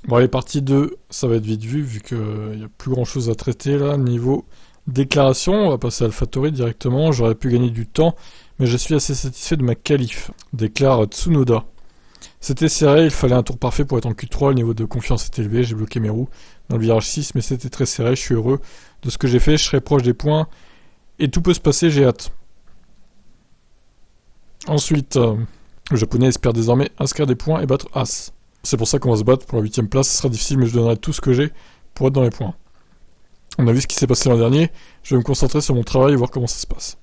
Bon, allez, partie 2, ça va être vite vu qu'il n'y a plus grand chose à traiter là. Niveau déclaration, on va passer à AlphaTauri directement. J'aurais pu gagner du temps, mais je suis assez satisfait de ma qualif, déclare Tsunoda. C'était serré, il fallait un tour parfait pour être en Q3, le niveau de confiance est élevé, j'ai bloqué mes roues dans le virage 6, mais c'était très serré, je suis heureux de ce que j'ai fait, je serai proche des points, et tout peut se passer, j'ai hâte. Ensuite, le japonais espère désormais inscrire des points et battre As. C'est pour ça qu'on va se battre pour la 8ème place, ce sera difficile, mais je donnerai tout ce que j'ai pour être dans les points. On a vu ce qui s'est passé l'an dernier, je vais me concentrer sur mon travail et voir comment ça se passe.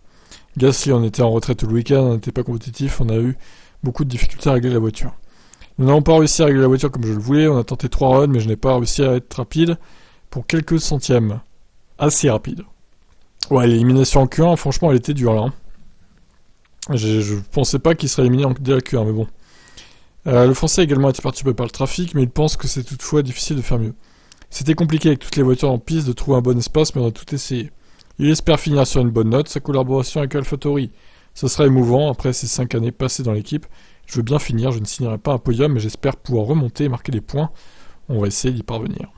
Gasly, on était en retraite le week-end, on n'était pas compétitif, on a eu beaucoup de difficultés à régler la voiture. Nous n'avons pas réussi à régler la voiture comme je le voulais, on a tenté 3 runs, mais je n'ai pas réussi à être rapide pour quelques centièmes. Assez rapide. Ouais, l'élimination en Q1, franchement, elle était dure là. Je pensais pas qu'il serait éliminé dès la Q1, mais bon. Le français a également été perturbé par le trafic, mais il pense que c'est toutefois difficile de faire mieux. C'était compliqué avec toutes les voitures en piste de trouver un bon espace, mais on a tout essayé. Il espère finir sur une bonne note, sa collaboration avec AlphaTauri. Ce sera émouvant, après ces 5 années passées dans l'équipe. Je veux bien finir, je ne signerai pas un podium, mais j'espère pouvoir remonter et marquer des points. On va essayer d'y parvenir.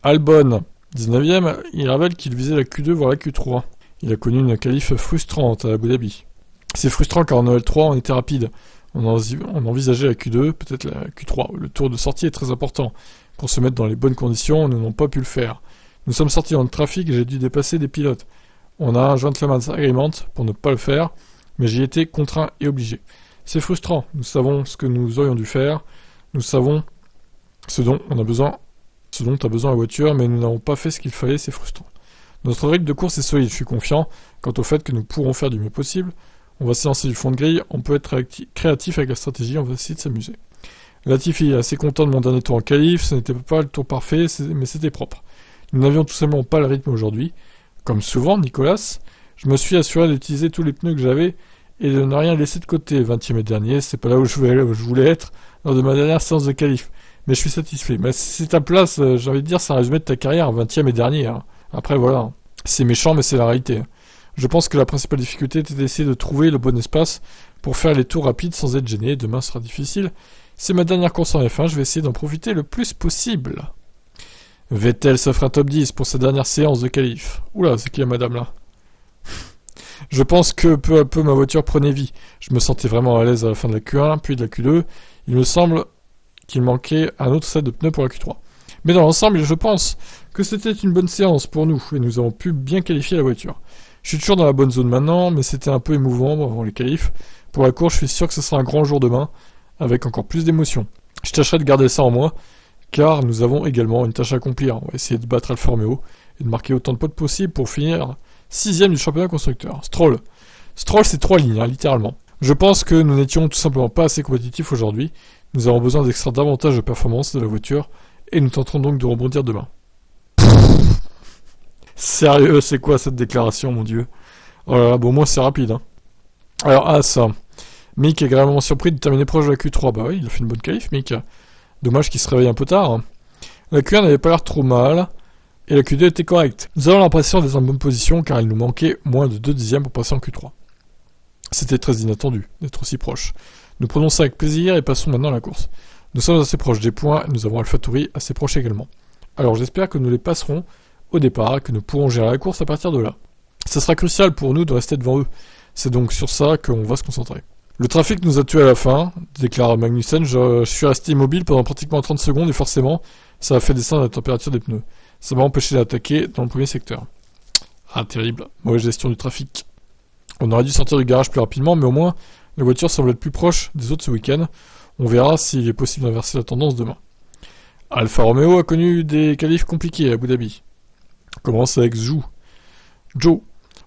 Albon, 19ème, il révèle qu'il visait la Q2 voire la Q3. Il a connu une qualif frustrante à Abu Dhabi. C'est frustrant car en L3 on était rapide. On envisageait la Q2, peut-être la Q3. Le tour de sortie est très important. Pour se mettre dans les bonnes conditions, nous n'avons pas pu le faire. Nous sommes sortis dans le trafic et j'ai dû dépasser des pilotes. On a un gentleman's agreement pour ne pas le faire, mais j'y étais contraint et obligé. C'est frustrant, nous savons ce que nous aurions dû faire, nous savons ce dont a besoin la voiture, mais nous n'avons pas fait ce qu'il fallait, c'est frustrant. Notre rythme de course est solide, je suis confiant quant au fait que nous pourrons faire du mieux possible. On va se lancer du fond de grille, on peut être créatif avec la stratégie, on va essayer de s'amuser. Latifi est assez content de mon dernier tour en qualif, ce n'était pas le tour parfait, mais c'était propre. Nous n'avions tout simplement pas le rythme aujourd'hui. Comme souvent, Nicolas, je me suis assuré d'utiliser tous les pneus que j'avais et de ne rien laisser de côté. 20e et dernier, c'est pas là où je voulais être lors de ma dernière séance de qualif. Mais je suis satisfait. Mais si c'est ta place, j'ai envie de dire, c'est un résumé de ta carrière, 20e et dernier. Hein. Après, voilà. C'est méchant, mais c'est la réalité. Je pense que la principale difficulté était d'essayer de trouver le bon espace pour faire les tours rapides sans être gêné. Demain sera difficile. C'est ma dernière course en F1, je vais essayer d'en profiter le plus possible. Vettel s'offre un top 10 pour sa dernière séance de qualif. Oula, c'est qui la madame là? Je pense que peu à peu ma voiture prenait vie. Je me sentais vraiment à l'aise à la fin de la Q1, puis de la Q2. Il me semble qu'il manquait un autre set de pneus pour la Q3. Mais dans l'ensemble, je pense que c'était une bonne séance pour nous et nous avons pu bien qualifier la voiture. Je suis toujours dans la bonne zone maintenant, mais c'était un peu émouvant avant les qualifs. Pour la course, je suis sûr que ce sera un grand jour demain, avec encore plus d'émotion. Je tâcherai de garder ça en moi, car nous avons également une tâche à accomplir. On va essayer de battre Alfa Romeo et de marquer autant de points possible pour finir 6ème du championnat constructeur. Stroll, c'est 3 lignes, hein, littéralement. Je pense que nous n'étions tout simplement pas assez compétitifs aujourd'hui. Nous avons besoin d'extraire davantage de performance de la voiture et nous tenterons donc de rebondir demain. Sérieux, c'est quoi cette déclaration, mon dieu? Oh là là, bon, moi c'est rapide. Hein. Alors, ça. Mick est gravement surpris de terminer proche de la Q3. Bah oui, il a fait une bonne qualif, Mick. Dommage qu'il se réveille un peu tard. Hein. La Q1 n'avait pas l'air trop mal, et la Q2 était correcte. Nous avons l'impression d'être en bonne position, car il nous manquait moins de 2 dixièmes pour passer en Q3. C'était très inattendu d'être aussi proche. Nous prenons ça avec plaisir et passons maintenant à la course. Nous sommes assez proches des points, et nous avons AlphaTauri assez proche également. Alors j'espère que nous les passerons au départ, et que nous pourrons gérer la course à partir de là. Ça sera crucial pour nous de rester devant eux. C'est donc sur ça qu'on va se concentrer. Le trafic nous a tués à la fin, déclare Magnussen. Je suis resté immobile pendant pratiquement 30 secondes et forcément, ça a fait descendre la température des pneus. Ça m'a empêché d'attaquer dans le premier secteur. Ah, terrible. Mauvaise gestion du trafic. On aurait dû sortir du garage plus rapidement, mais au moins, la voiture semble être plus proche des autres ce week-end. On verra s'il est possible d'inverser la tendance demain. Alfa Romeo a connu des qualifs compliqués à Abu Dhabi. On commence avec Joe.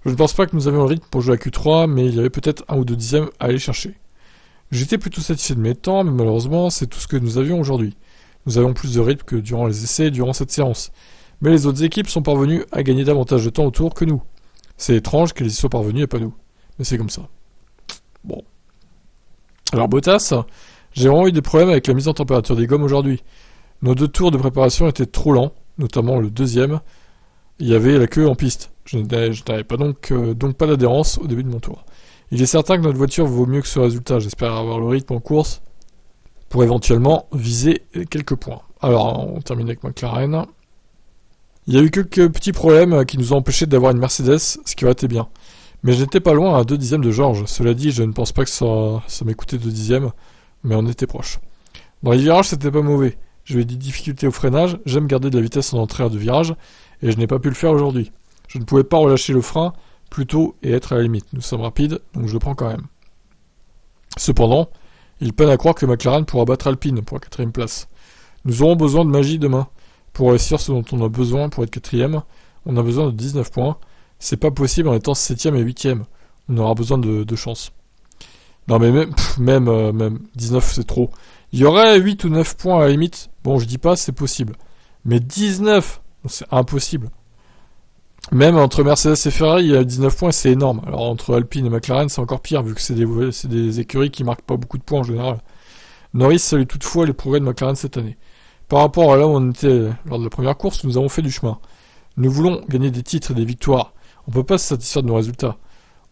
Je ne pense pas que nous avions le rythme pour jouer à Q3, mais il y avait peut-être 1 ou 2 dixièmes à aller chercher. J'étais plutôt satisfait de mes temps, mais malheureusement, c'est tout ce que nous avions aujourd'hui. Nous avions plus de rythme que durant les essais et durant cette séance. Mais les autres équipes sont parvenues à gagner davantage de temps au tour que nous. C'est étrange qu'elles y soient parvenues et pas nous. Mais c'est comme ça. Bon. Alors Bottas, j'ai vraiment eu des problèmes avec la mise en température des gommes aujourd'hui. Nos 2 tours de préparation étaient trop lents, notamment le deuxième. Il y avait la queue en piste. Je n'avais pas donc pas d'adhérence au début de mon tour. Il est certain que notre voiture vaut mieux que ce résultat. J'espère avoir le rythme en course pour éventuellement viser quelques points. Alors, on termine avec McLaren. Il y a eu quelques petits problèmes qui nous ont empêchés d'avoir une Mercedes, ce qui aurait été bien. Mais je n'étais pas loin à 2 dixièmes de George. Cela dit, je ne pense pas que ça m'ait coûté 2 dixièmes, mais on était proche. Dans les virages, c'était pas mauvais. J'ai eu des difficultés au freinage, j'aime garder de la vitesse en entrée de virage, et je n'ai pas pu le faire aujourd'hui. Je ne pouvais pas relâcher le frein plus tôt et être à la limite. Nous sommes rapides, donc je le prends quand même. Cependant, il peine à croire que McLaren pourra battre Alpine pour la 4ème place. Nous aurons besoin de magie demain. Pour réussir ce dont on a besoin pour être 4ème, on a besoin de 19 points. C'est pas possible en étant 7ème et 8ème. On aura besoin de chance. Non mais même 19 c'est trop. Il y aurait 8 ou 9 points à la limite. Bon, je dis pas c'est possible. Mais 19, c'est impossible. Même entre Mercedes et Ferrari, il y a 19 points, c'est énorme. Alors entre Alpine et McLaren, c'est encore pire, vu que c'est des écuries qui marquent pas beaucoup de points en général. Norris salue toutefois les progrès de McLaren cette année. Par rapport à là où on était lors de la première course, nous avons fait du chemin. Nous voulons gagner des titres et des victoires. On peut pas se satisfaire de nos résultats.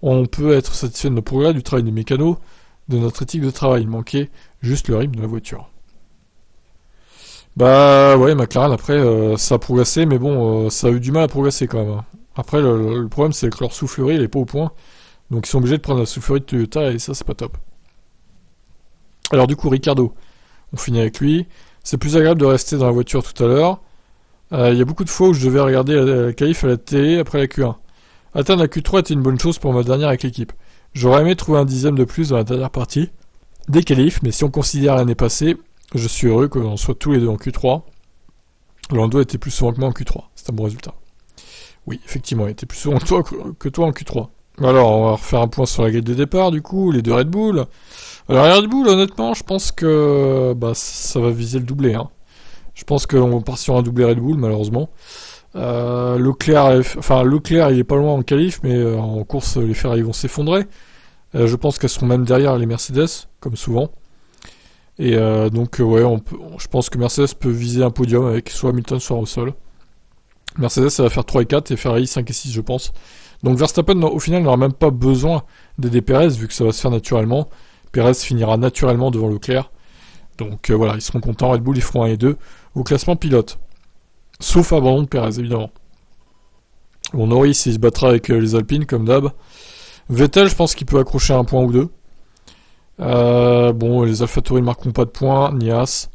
On peut être satisfait de nos progrès, du travail des mécanos, de notre éthique de travail. Il manquait juste le rythme de la voiture. Bah ouais, McLaren après ça a progressé, mais bon, ça a eu du mal à progresser quand même. Après le problème c'est que leur soufflerie elle est pas au point, donc ils sont obligés de prendre la soufflerie de Toyota et ça c'est pas top. Alors du coup Ricardo, on finit avec lui. C'est plus agréable de rester dans la voiture tout à l'heure. Il y a beaucoup de fois où je devais regarder la qualif à la télé après la Q1. Atteindre la Q3 était une bonne chose pour ma dernière avec l'équipe. J'aurais aimé trouver un dixième de plus dans la dernière partie des qualifs, mais si on considère l'année passée, je suis heureux qu'on soit tous les deux en Q3. Lando était plus souvent que moi en Q3, c'est un bon résultat. Oui, effectivement, il était plus souvent que toi en Q3. Alors, on va refaire un point sur la grille de départ, du coup, les deux Red Bull. Alors, les Red Bull, honnêtement, je pense que ça va viser le doublé. Hein. Je pense qu'on part sur un doublé Red Bull, malheureusement. Leclerc, il est pas loin en qualif, mais en course, les Ferrari vont s'effondrer. Je pense qu'elles seront même derrière les Mercedes, comme souvent. Et je pense que Mercedes peut viser un podium avec soit Hamilton, soit Russell. Mercedes, ça va faire 3 et 4, et Ferrari 5 et 6, je pense. Donc Verstappen, au final, n'aura même pas besoin d'aider Perez, vu que ça va se faire naturellement. Perez finira naturellement devant Leclerc. Donc voilà, ils seront contents. Red Bull, ils feront 1 et 2 au classement pilote. Sauf abandon de Perez, évidemment. Bon, Norris, il se battra avec les Alpines, comme d'hab. Vettel, je pense qu'il peut accrocher un point ou deux. Les AlphaTauri ne marqueront pas de points, ni Haas,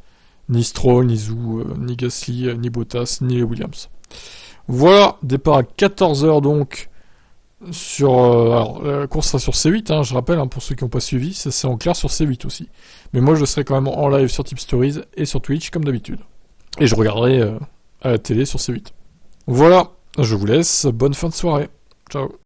ni Stroll, ni Zhou, ni Gasly, ni Bottas, ni les Williams. Voilà, départ à 14h donc. Alors, la course sera sur C8, hein, je rappelle, hein, pour ceux qui n'ont pas suivi, ça c'est en clair sur C8 aussi. Mais moi je serai quand même en live sur Tip Stories et sur Twitch comme d'habitude. Et je regarderai à la télé sur C8. Voilà, je vous laisse, bonne fin de soirée. Ciao.